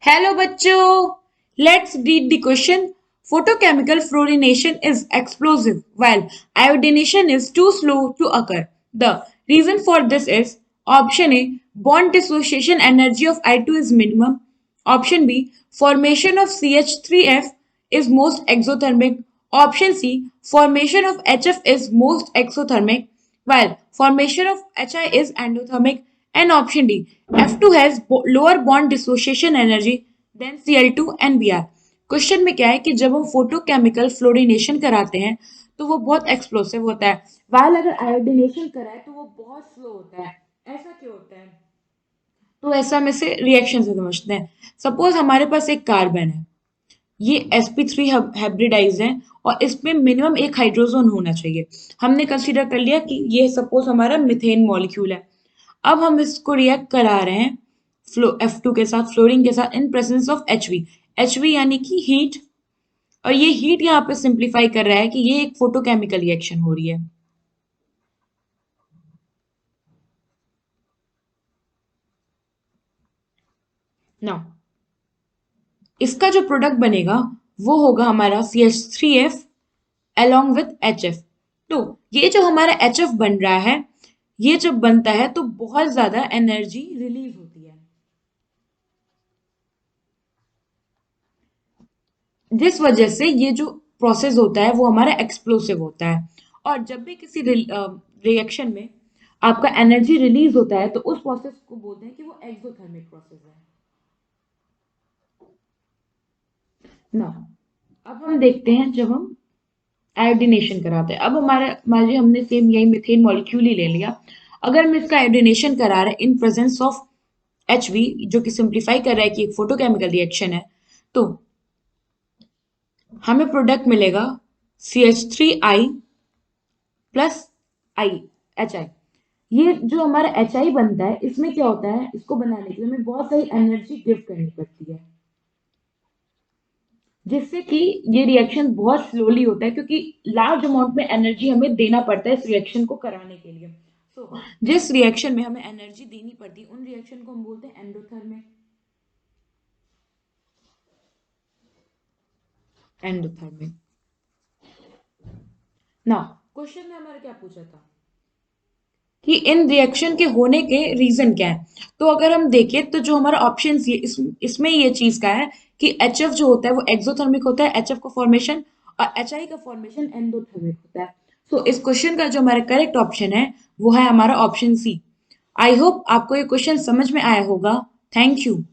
Hello bachcho. Let's read the question. Photochemical fluorination is explosive while iodination is too slow to occur. The reason for this is option A, bond dissociation energy of I2 is minimum. Option B, formation of CH3F is most exothermic. Option C, formation of HF is most exothermic while formation of HI is endothermic. And option D, F2 has lower bond dissociation energy than Cl2 and Br. Question में क्या है कि जब हम photochemical fluorination कराते हैं तो वो बहुत एक्सप्लोसिव होता है, वाल अगर आयोडीनेशन कराए तो वो बहुत स्लो होता है। ऐसा क्यों होता है? तो ऐसा में से रिएक्शन से समझते हैं। सपोज हमारे पास एक कार्बन है, ये sp3 हाइब्रिडाइज है और इसमें मिनिमम एक हाइड्रोजन होना चाहिए। हमने कंसीडर कर लिया कि ये सपोज हमारा मिथेन मॉलिक्यूल है। अब हम इसको रिएक्ट करा रहे हैं F2 के साथ, फ्लोरीन के साथ, इन प्रेजेंस ऑफ HV यानी कि हीट। और ये हीट यहाँ पे सिंप्लीफाई कर रहा है कि ये एक फोटोकेमिकल रिएक्शन हो रही है। नाउ इसका जो प्रोडक्ट बनेगा वो होगा हमारा CH3F along with HF। तो ये जो हमारा HF बन रहा है, ये जब बनता है तो बहुत ज्यादा एनर्जी रिलीज होती है, जिस वजह से ये जो प्रोसेस होता है वो हमारा एक्सप्लोसिव होता है। और जब भी किसी रिएक्शन में आपका एनर्जी रिलीज होता है तो उस प्रोसेस को बोलते हैं कि वो एक्सोथर्मिक प्रोसेस है ना। अब हम देखते हैं जब हम आयोडीनेशन कराते हैं। अब हमारा मान लीजिए हमने सेम यही मिथेन मॉलिक्यूल ही ले लिया। अगर हम इसका आयोडीनेशन करा रहे हैं इन प्रेजेंस ऑफ HV, जो कि सिंप्लीफाई कर रहा है कि एक फोटोकेमिकल रिएक्शन है, तो हमें प्रोडक्ट मिलेगा CH3I प्लस HI। ये जो हमारा HI बनता है, इसमें क्या होता है, इसको बनाने के लिए हमें बहुत सारी एनर्जी गिव करनी पड़ती है, जिससे कि ये रिएक्शन बहुत स्लोली होता है, क्योंकि लार्ज अमाउंट में एनर्जी हमें देना पड़ता है इस रिएक्शन को कराने के लिए। तो जिस रिएक्शन में हमें एनर्जी देनी पड़ती है उन रिएक्शन को हम बोलते हैं एंडोथर्मिक। एंडोथर्मिक। ना क्वेश्चन में हमारा क्या पूछा था कि इन रिएक्शन के होने के रीजन क्या है। तो अगर हम देखें तो जो हमारा ऑप्शन ये इसमें ये चीज का है कि HF जो होता है वो एक्सोथर्मिक होता है, HF का फॉर्मेशन, और HI का फॉर्मेशन एंडोथर्मिक होता है। तो इस क्वेश्चन का जो हमारा करेक्ट ऑप्शन है वो है हमारा ऑप्शन C। आई होप आपको ये क्वेश्चन समझ में आया होगा। Thank you.